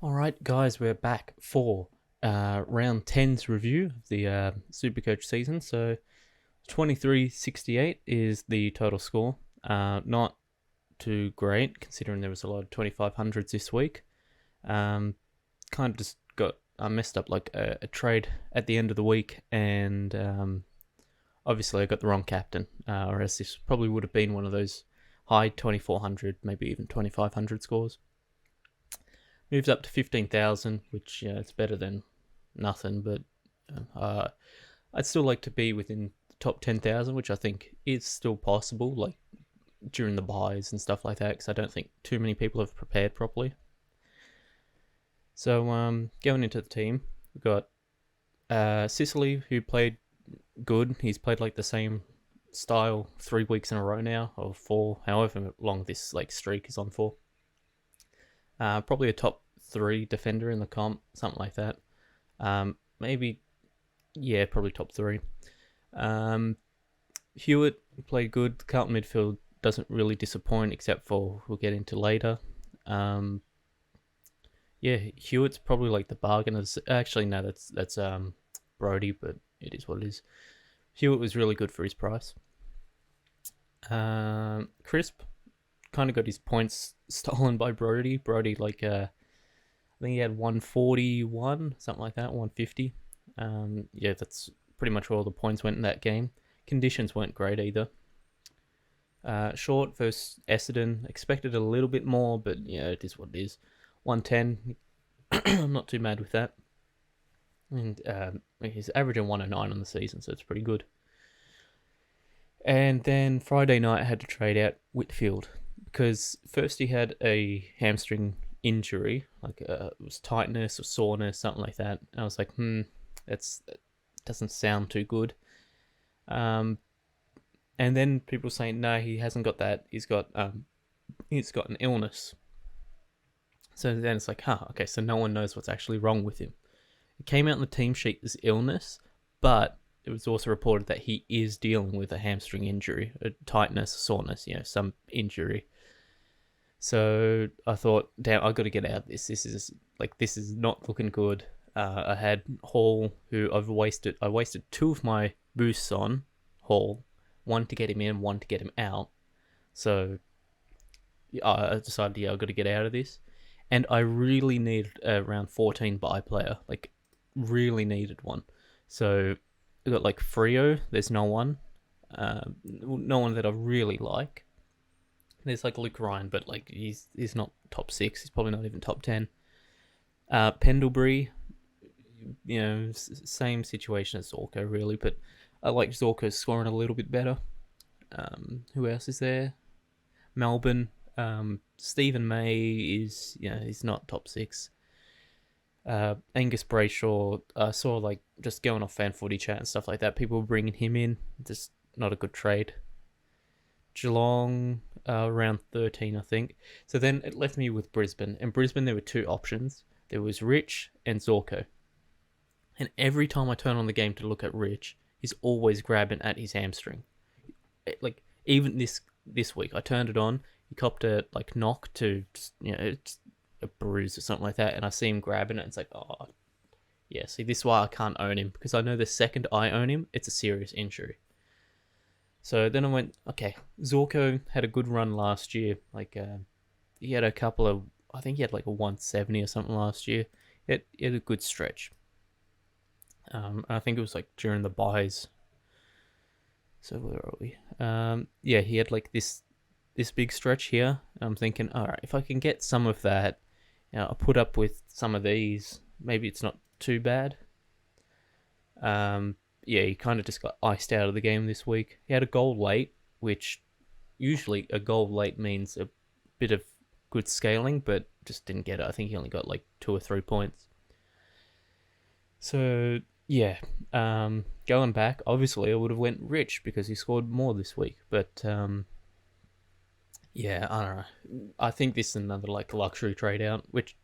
Alright, guys, we're back for round 10's review of the Supercoach season. So 2368 is the total score. Not too great considering there was a lot of 2500s this week. Kind of just got messed up like a trade at the end of the week, and obviously I got the wrong captain, or else this probably would have been one of those high 2400, maybe even 2500 scores. Moves up to 15,000, which it's better than nothing, but uh, I'd still like to be within the top 10,000, which I think is still possible, like during the buys and stuff like that, because I don't think too many people have prepared properly. So going into the team, we've got Sicily, who played good. He's played like the same style 3 weeks in a row now, or four, however long this like streak is on for. Probably a top three defender in the comp, something like that. Maybe, yeah, probably top three. Hewitt played good. Carlton midfield doesn't really disappoint, except for we'll get into later. Yeah, Hewitt's probably like the bargain. Actually, no, that's Brody, but it is what it is. Hewitt was really good for his price. Crisp kind of got his points stolen by Brody. Brody, like, I think he had 141, something like that, 150. Yeah, that's pretty much where all the points went in that game. Conditions weren't great either. Short versus Essendon. Expected a little bit more, but yeah, it is what it is. 110. I'm not too mad with that. And he's averaging 109 on the season, so it's pretty good. And then Friday night, I had to trade out Whitfield because first he had a hamstring injury, like it was tightness or soreness, something like that. And I was like, that doesn't sound too good. And then people saying, no, he hasn't got that. He's got an illness. So then it's like, okay, so no one knows what's actually wrong with him. It came out in the team sheet as illness, but it was also reported that he is dealing with a hamstring injury, a tightness, soreness, some injury. So I thought, damn, I got to get out of this. This is not looking good. I had Hall, who I wasted two of my boosts on Hall, one to get him in, one to get him out. So I decided, I got to get out of this. And I really needed a round 14 buy player, like really needed one. So I got like Frio. There's no one that I really like. There's like Luke Ryan, but like he's not top 6. He's probably not even top 10. Pendlebury, same situation as Zorko really, but I like Zorko scoring a little bit better. Who else is there? Melbourne. Stephen May is, he's not top 6. Angus Brayshaw, I saw like just going off fan footy chat and stuff like that, people were bringing him in. Just not a good trade. Geelong, around 13, I think. So then it left me with Brisbane. And Brisbane, there were two options. There was Rich and Zorko. And every time I turn on the game to look at Rich, he's always grabbing at his hamstring. Like, even this week, I turned it on. He copped a like knock to, it's a bruise or something like that, and I see him grabbing it. It's like, oh, yeah. See, this is why I can't own him, because I know the second I own him, it's a serious injury. So then I went, okay, Zorko had a good run last year. Like, he had a couple of, I think he had like a 170 or something last year. He had a good stretch. I think it was like during the buys. So where are we? Yeah, he had like this big stretch here. I'm thinking, all right, if I can get some of that, I'll put up with some of these. Maybe it's not too bad. Yeah, he kind of just got iced out of the game this week. He had a goal late, which usually a goal late means a bit of good scaling, but just didn't get it. I think he only got like 2 or 3 points. So yeah, going back, obviously I would have went Rich because he scored more this week. But yeah, I don't know. I think this is another like luxury trade out, which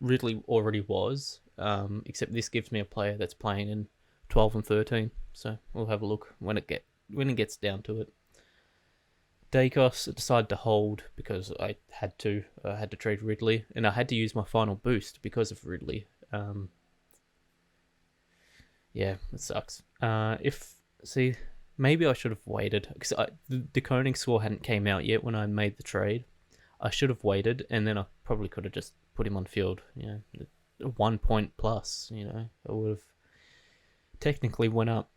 Ridley already was. Except this gives me a player that's playing in 12 and 13. So we'll have a look when it gets down to it. Dacos decided to hold because I had to. I had to trade Ridley, and I had to use my final boost because of Ridley. Yeah, it sucks. If see, maybe I should have waited because the Koenig score hadn't came out yet when I made the trade. I should have waited, and then I probably could have just put him on field. 1 point plus. I would have technically went up.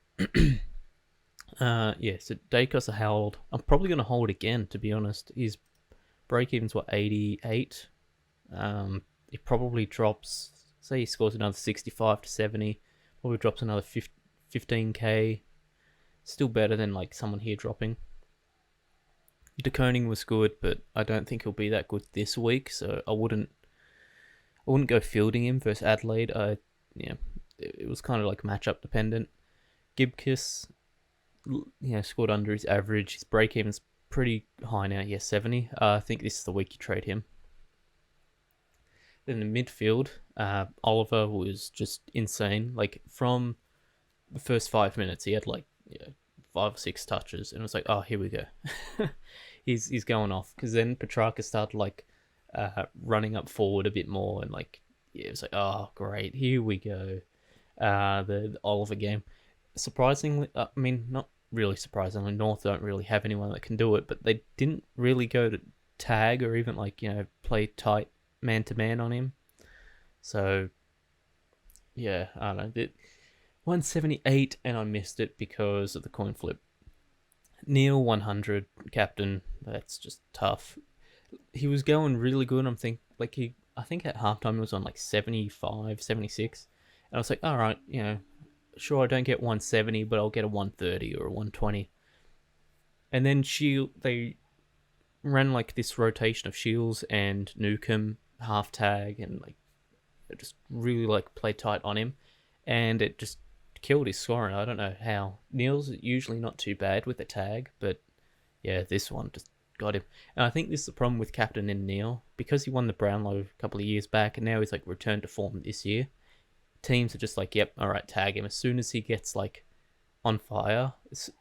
Yeah, so Dacos a held. I'm probably going to hold again, to be honest. His break even's 88. He probably drops, say he scores another 65 to 70, probably drops another 15k. Still better than like someone here dropping. De Koning was good, but I don't think he'll be that good this week, so I wouldn't go fielding him versus Adelaide. It was kind of like matchup dependent. Gibkiss, scored under his average. His break even's pretty high now. 70. I think this is the week you trade him. Then the midfield, Oliver was just insane. Like from the first 5 minutes, he had 5 or 6 touches, and it was like, oh, here we go. he's going off, because then Petrarca started running up forward a bit more, and it was like, oh, great, here we go. The Oliver game. Surprisingly, not really surprisingly, North don't really have anyone that can do it, but they didn't really go to tag or even play tight man to man on him. So yeah, I don't know. 178, and I missed it because of the coin flip. Neil 100 captain. That's just tough. He was going really good. I think at halftime he was on 75, 76, and I was like, all right, sure, I don't get 170, but I'll get a 130 or a 120. And then they ran this rotation of Shields and Newcomb half tag, and just really played tight on him, and it just killed his scoring. I don't know how. Neil's usually not too bad with the tag, but yeah, this one just got him. And I think this is the problem with captain in Neil, because he won the Brownlow a couple of years back, and now he's returned to form this year. Teams are just yep, all right, tag him. As soon as he gets on fire,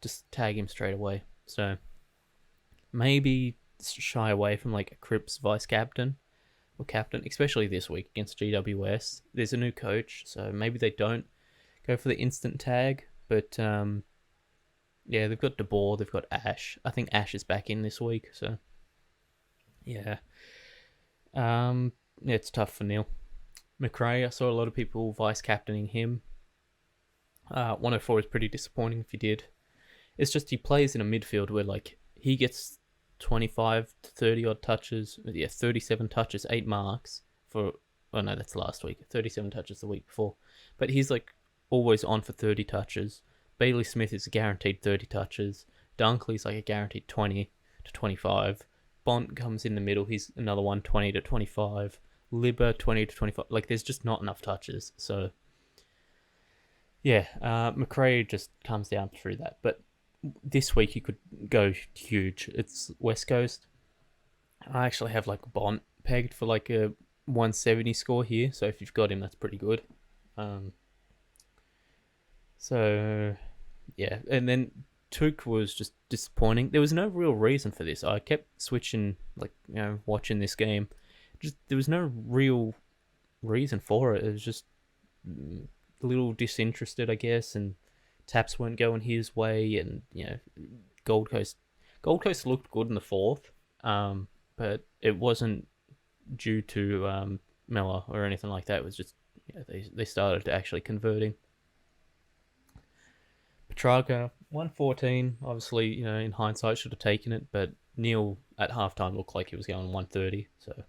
just tag him straight away. So maybe shy away from a Cripps vice captain or captain, especially this week against GWS. There's a new coach, so maybe they don't go for the instant tag. But yeah, they've got De Boer, they've got Ash. I think Ash is back in this week, so yeah. It's tough for Neil. McRae, I saw a lot of people vice captaining him. 104 is pretty disappointing if you did. It's just he plays in a midfield where he gets 25 to 30 odd touches. Yeah, 37 touches, 8 marks for. Oh no, that's last week. 37 touches the week before. But he's always on for 30 touches. Bailey Smith is a guaranteed 30 touches. Dunkley's a guaranteed 20 to 25. Bont comes in the middle. He's another one, 20 to 25. Libba 20 to 25. There's just not enough touches. So yeah, McRae just comes down through that. But this week you could go huge. It's West Coast. I actually have Bont pegged for a 170 score here. So if you've got him, that's pretty good. So yeah, and then Took was just disappointing. There was no real reason for this. I kept switching, watching this game. Just there was no real reason for it. It was just a little disinterested, I guess, and taps weren't going his way, and Gold Coast looked good in the fourth, but it wasn't due to Miller or anything like that. It was just they started actually converting. Petrarca 114, obviously, in hindsight should have taken it, but Neil at halftime looked like he was going 130. So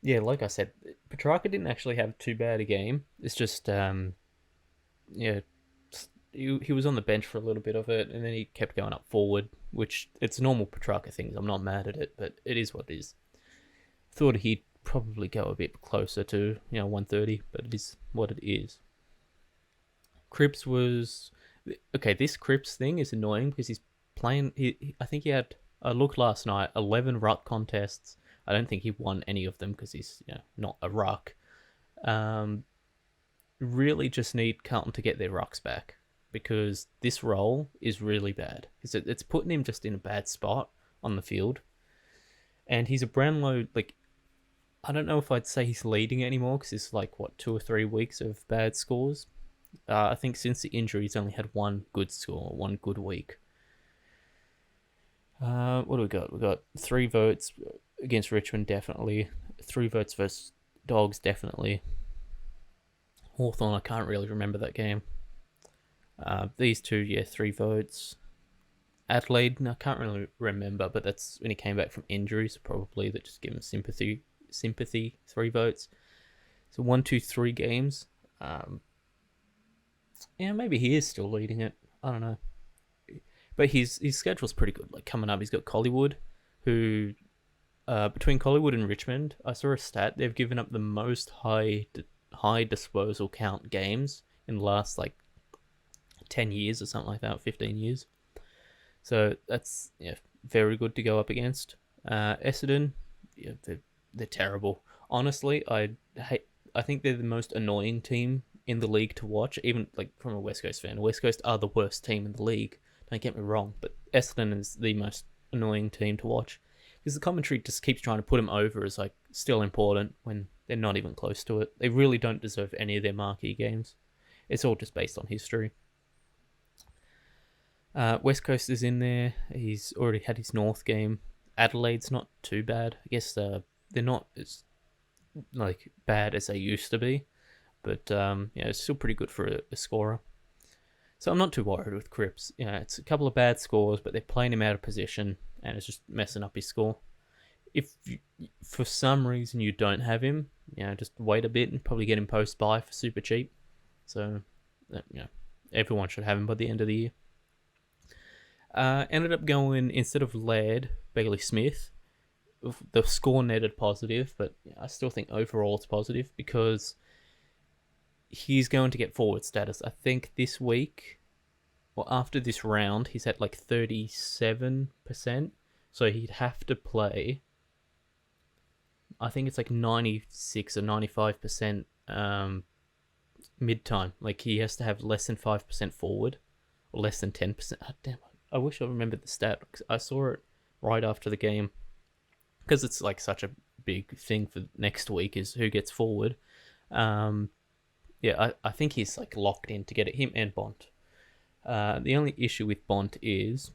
yeah, like I said, Petrarca didn't actually have too bad a game. It's just he was on the bench for a little bit of it, and then he kept going up forward, which it's normal Petrarca things. I'm not mad at it, but it is what it is. Thought he'd probably go a bit closer to 130, but it is what it is. Cripps was okay. This Cripps thing is annoying because he's playing. I think he had. I looked last night. 11 ruck contests. I don't think he won any of them because he's not a ruck. Really, just need Carlton to get their rucks back. because this role is really bad. It's putting him just in a bad spot on the field. And he's a Brownlow, like, I don't know if I'd say he's leading it anymore because it's like, what, 2 or 3 weeks of bad scores. I think since the injury, he's only had one good score, one good week. What do we got? We got 3 votes against Richmond, definitely. 3 votes versus Dogs, definitely. Hawthorn, I can't really remember that game. These two, yeah, 3 votes. Adelaide, I can't really remember, but that's when he came back from injuries, probably that just give him sympathy. 3 votes. So 1, 2, 3 games. Yeah, maybe he is still leading it. I don't know. But his schedule's pretty good. Like coming up, he's got Collingwood, who between Collingwood and Richmond, I saw a stat. They've given up the most high disposal count games in the last like 10 years or something like that, 15 years. So that's very good to go up against. Essendon, yeah, they're terrible. Honestly, I think they're the most annoying team in the league to watch, even like from a West Coast fan. West Coast are the worst team in the league. Don't get me wrong, but Essendon is the most annoying team to watch because the commentary just keeps trying to put them over as like still important when they're not even close to it. They really don't deserve any of their marquee games. It's all just based on history. West Coast is in there. He's already had his North game. Adelaide's not too bad. I guess they're not as like bad as they used to be, but it's still pretty good for a scorer. So I'm not too worried with Cripps. It's a couple of bad scores, but they're playing him out of position, and it's just messing up his score. If for some reason you don't have him, just wait a bit and probably get him post buy for super cheap. So, everyone should have him by the end of the year. Ended up going, instead of Laird, Bailey Smith. The score netted positive, but I still think overall it's positive because he's going to get forward status. I think this week, or after this round, he's at like 37%. So he'd have to play, I think it's like 96 or 95% mid-time. Like he has to have less than 5% forward, or less than 10%. Oh, damn, I wish I remembered the stat. I saw it right after the game. Because it's like such a big thing for next week is who gets forward. I think he's like locked in to get it, him and Bont. The only issue with Bont is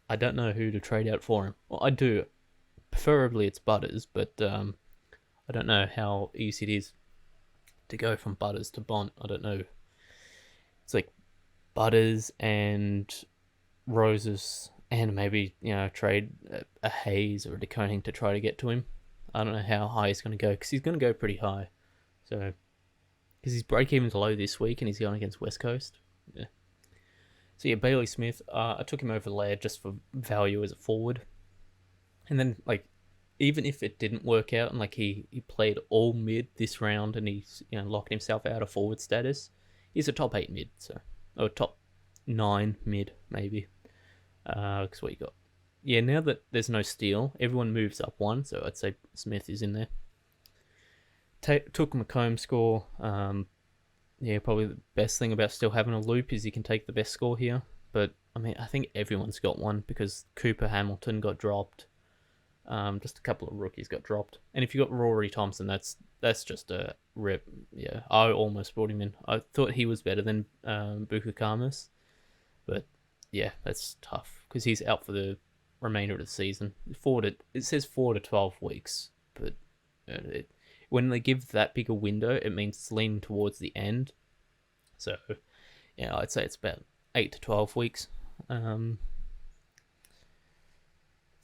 I don't know who to trade out for him. Well, I do. Preferably it's Butters, but I don't know how easy it is to go from Butters to Bont. I don't know. It's like Butters and Roses, and maybe trade a Hayes or a De Koning to try to get to him. I don't know how high he's going to go because he's going to go pretty high. So because his break even's low this week and he's going against West Coast. Yeah. So yeah, Bailey Smith. I took him over Laird just for value as a forward, and then like even if it didn't work out and like he played all mid this round and he's locked himself out of forward status, he's a top 8 mid, or top 9 mid maybe. Because what you got? Yeah, now that there's no steal, everyone moves up 1, so I'd say Smith is in there. Took McComb score. Probably the best thing about still having a loop is you can take the best score here. But I mean, I think everyone's got one because Cooper Hamilton got dropped. Just a couple of rookies got dropped, and if you got Rory Thompson, that's just a rip. Yeah, I almost brought him in. I thought he was better than Buka Kamas, but yeah, that's tough because he's out for the remainder of the season. It says 4 to 12 weeks, but when they give that bigger window, it means it's leaning towards the end. So yeah, I'd say it's about 8 to 12 weeks.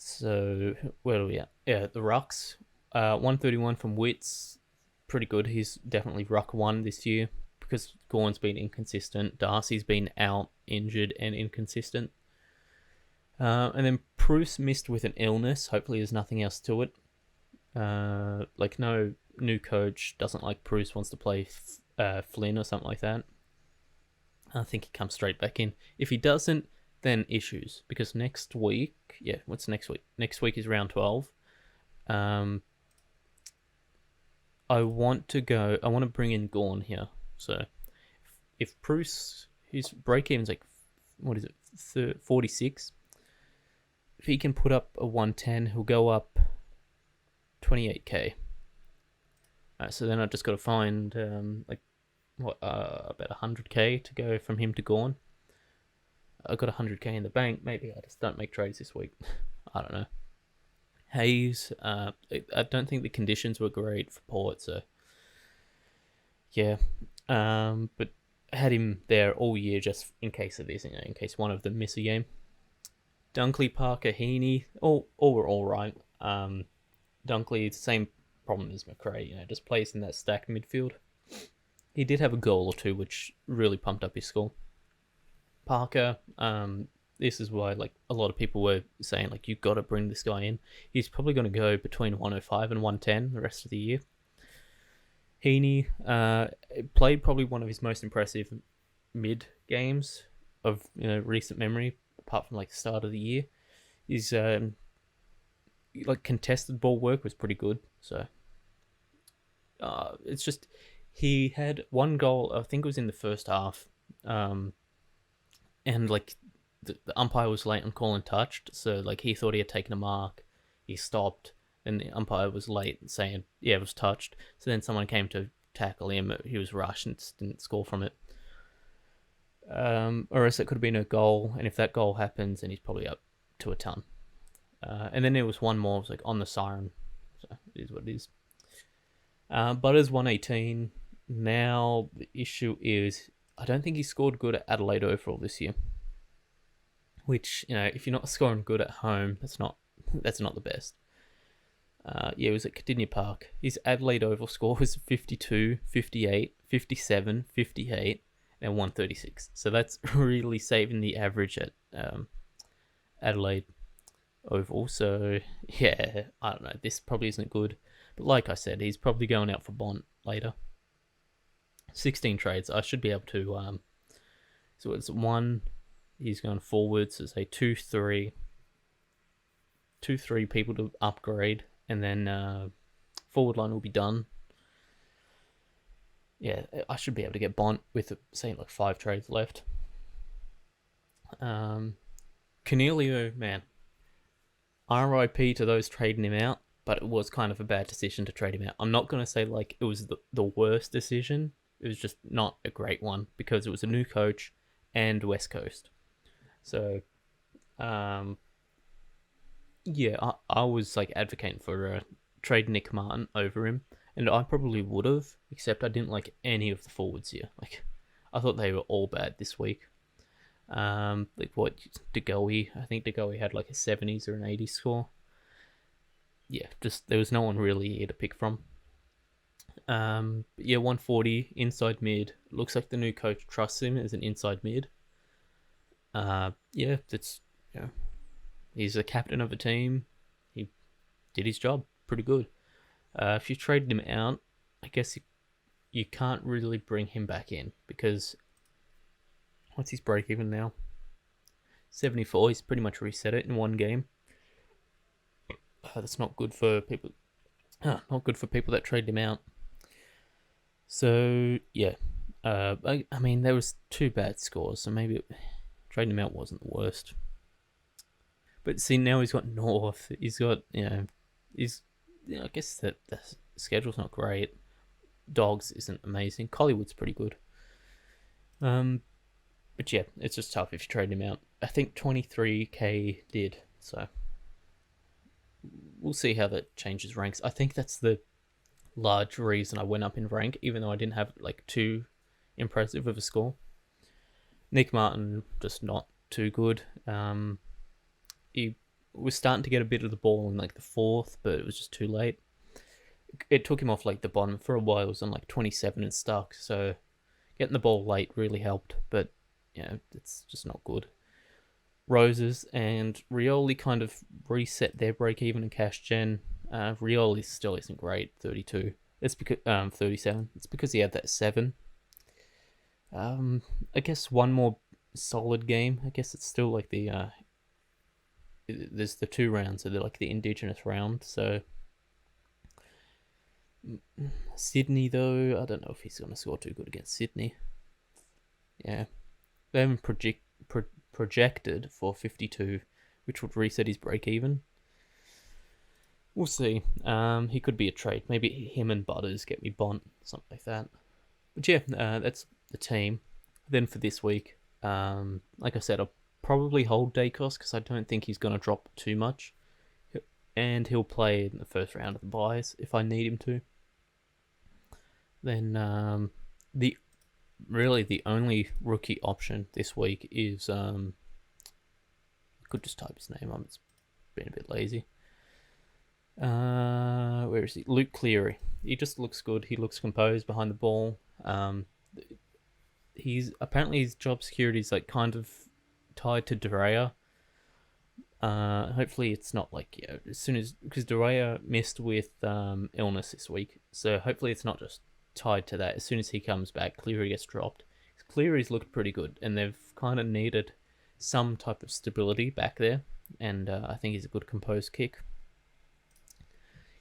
So where are we at? Yeah, the rucks. 131 from Wits, pretty good. He's definitely ruck 1 this year because Gawn's been inconsistent. Darcy's been out, injured, and inconsistent. And then Bruce missed with an illness. Hopefully there's nothing else to it. Like no new coach doesn't like Bruce, wants to play Flynn or something like that. I think he comes straight back in. If he doesn't, then issues. Because next week... Yeah, what's next week? Next week is round 12. I want to bring in Gawn here. So if Bruce his break even's like, what is it, 46. If he can put up a 110, he'll go up 28k. So then I just got to find about 100k to go from him to Gorn. I got 100k in the bank. Maybe I just don't make trades this week. I don't know. Hayes, I don't think the conditions were great for Port, so yeah. But I had him there all year just in case of this, in case one of them miss a game. Dunkley, Parker, Heaney, all were all right. Dunkley, same problem as McRae, just plays in that stacked midfield. He did have a goal or two, which really pumped up his score. Parker, this is why a lot of people were saying you've got to bring this guy in. He's probably going to go between 105 and 110 the rest of the year. Heaney played probably one of his most impressive mid games of recent memory, apart from the start of the year. His contested ball work was pretty good. So it's just he had one goal. I think it was in the first half, and the umpire was late on calling touched. So he thought he had taken a mark. He stopped. And the umpire was late saying, yeah, it was touched. So then someone came to tackle him. He was rushed and didn't score from it. Or else it could have been a goal. And if that goal happens, then he's probably up to a ton. And then there was one more. It was on the siren. So it is what it is. Butters 118. Now the issue is I don't think he scored good at Adelaide overall this year. Which, if you're not scoring good at home, that's not the best. It was at Cardinia Park. His Adelaide Oval score was 52, 58, 57, 58, and 136. So that's really saving the average at Adelaide Oval. So, yeah, I don't know. This probably isn't good. But like I said, he's probably going out for Bont later. 16 trades. I should be able to... so it's 1... He's going forward, so say 2-3 people to upgrade, and then forward line will be done. Yeah, I should be able to get Bont with, say, 5 trades left. Cornelio, man, RIP to those trading him out, but it was kind of a bad decision to trade him out. I'm not going to say it was the worst decision. It was just not a great one because it was a new coach and West Coast. So, yeah, I was advocating for trade Nick Martin over him, and I probably would have, except I didn't like any of the forwards here. I thought they were all bad this week. DeGoey, I think DeGoey had a 70s or an 80s score. Yeah, just there was no one really here to pick from. 140 inside mid. Looks like the new coach trusts him as an inside mid. That's he's the captain of a team. He did his job pretty good. If you traded him out, I guess you can't really bring him back in because what's his break even now? 74. He's pretty much reset it in one game. That's not good for people. Not good for people that traded him out. So yeah, I mean there was 2 bad scores, so maybe trading him out wasn't the worst. But see, now he's got North. He's got I guess that the schedule's not great. Dogs isn't amazing. Collingwood's pretty good. But yeah, it's just tough if you trade him out. I think 23k did, so we'll see how that changes ranks. I think that's the large reason I went up in rank, even though I didn't have too impressive of a score. Nick Martin just not too good. He was starting to get a bit of the ball in the 4th, but it was just too late. It took him off the bottom for a while. It was on 27 and stuck, so getting the ball late really helped, but it's just not good. Roses and Rioli kind of reset their break even in cash gen. Rioli still isn't great, 32. It's because 37. It's because he had that 7. I guess one more solid game. I guess it's still there's the 2 rounds, so they're the Indigenous round. So Sydney though, I don't know if he's gonna score too good against Sydney. Yeah, They haven't projected for 52, which would reset his break even. We'll see. He could be a trade. Maybe him and Butters get me Bont, something like that. But yeah, that's the team. Then for this week, like I said, I'll probably hold Dacos because I don't think he's going to drop too much. And he'll play in the first round of the buys if I need him to. Then the only rookie option this week is I could just type his name on. It's been a bit lazy. Where is he? Luke Cleary. He just looks good. He looks composed behind the ball. He's apparently his job security is like kind of tied to Derea. Hopefully it's not like as soon as because Derea missed with illness this week, so hopefully it's not just tied to that. As soon as he comes back, Cleary gets dropped. Cleary's looked pretty good, and they've kind of needed some type of stability back there, and I think he's a good composed kick.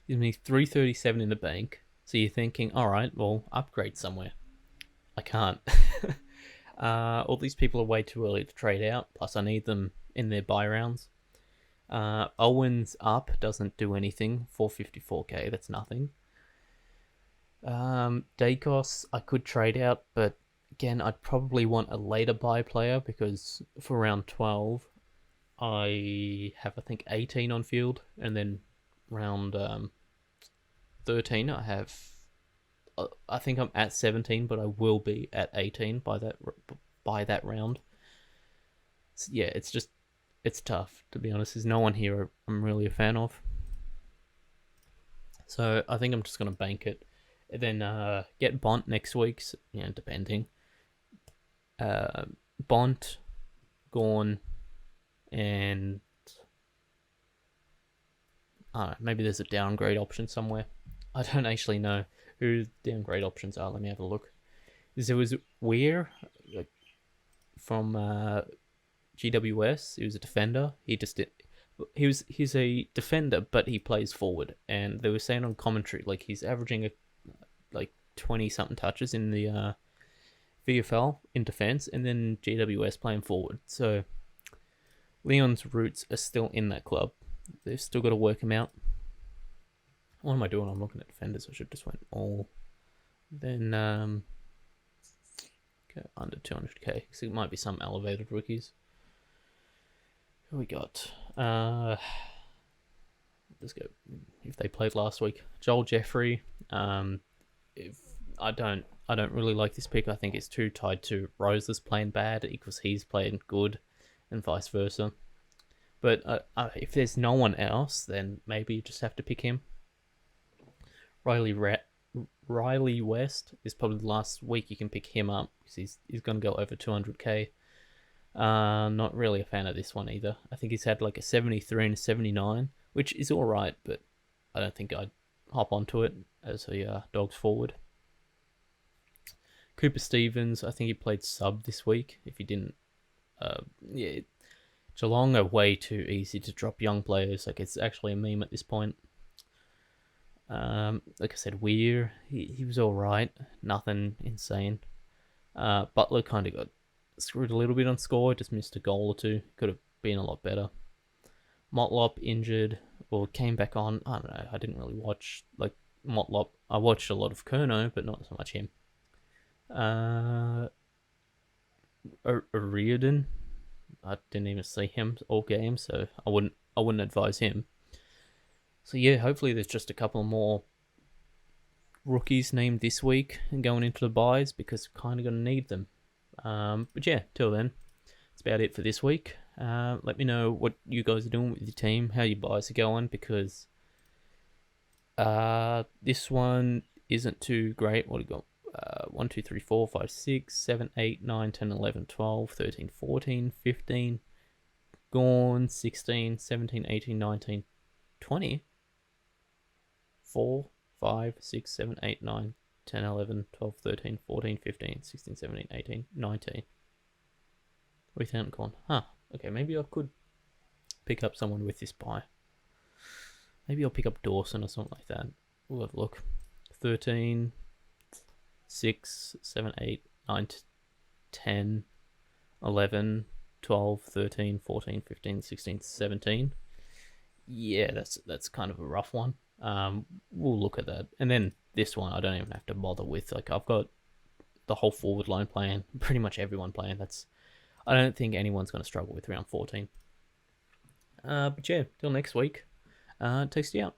Gives me 337 in the bank, so you're thinking, all right, well, upgrade somewhere. I can't. All these people are way too early to trade out, plus I need them in their buy rounds. Owens up doesn't do anything. 454k, that's nothing. Dacos, I could trade out, but again, I'd probably want a later buy player because for round 12, I have, I think, 18 on field, and then round 13, I have, I think I'm at 17, but I will be at 18 by that round. So yeah, it's tough, to be honest. There's no one here I'm really a fan of. So I think I'm just going to bank it. And then get Bont next week, depending. Bont, Gawn, and I don't know, maybe there's a downgrade option somewhere. I don't actually know who the downgrade options are. Let me have a look. There was Weir from GWS. He was a defender. He's a defender, but he plays forward. And they were saying on commentary, like he's averaging 20 something touches in the VFL in defense, and then GWS playing forward. So Leon's roots are still in that club. They've still got to work him out. What am I doing? I'm looking at defenders. I should just went all. Then go under 200k because it might be some elevated rookies. Who we got? Let's go. If they played last week, Joel Jeffrey. If I don't really like this pick. I think it's too tied to Rosa's playing bad because he's playing good, and vice versa. But if there's no one else, then maybe you just have to pick him. Riley West is probably the last week you can pick him up because he's going to go over 200k. Not really a fan of this one either. I think he's had like a 73 and a 79, which is all right, but I don't think I'd hop onto it as a dogs forward. Cooper Stevens, I think he played sub this week. If he didn't, Geelong are way too easy to drop young players. Like it's actually a meme at this point. Like I said, Weir, he was all right, nothing insane. Butler kind of got screwed a little bit on score, just missed a goal or two. Could have been a lot better. Motlop injured or came back on. I don't know. I didn't really watch like Motlop. I watched a lot of Kerno, but not so much him. Reardon, I didn't even see him all game, so I wouldn't advise him. So yeah, hopefully there's just a couple more rookies named this week and going into the buys because we're kind of going to need them. But yeah, till then, that's about it for this week. Let me know what you guys are doing with your team, how your buys are going, because this one isn't too great. What do you got? 1, 2, 3, 4, 5, 6, 7, 8, 9, 10, 11, 12, 13, 14, 15, gone, 16, 17, 18, 19, 20, 4, 5, 6, 7, 8, 9, 10, 11, 12, 13, 14, 15, 16, 17, 18, 19. We haven't gone. Huh. Okay, maybe I could pick up someone with this buy. Maybe I'll pick up Dawson or something like that. We'll have a look. 13, 6, 7, 8, 9, 10. 11, 12, 13, 14, 15, 16, 17. Yeah, that's kind of a rough one. We'll look at that. And then this one, I don't even have to bother with. Like, I've got the whole forward line playing, pretty much everyone playing. I don't think anyone's going to struggle with round 14. But yeah, till next week. Tasty out.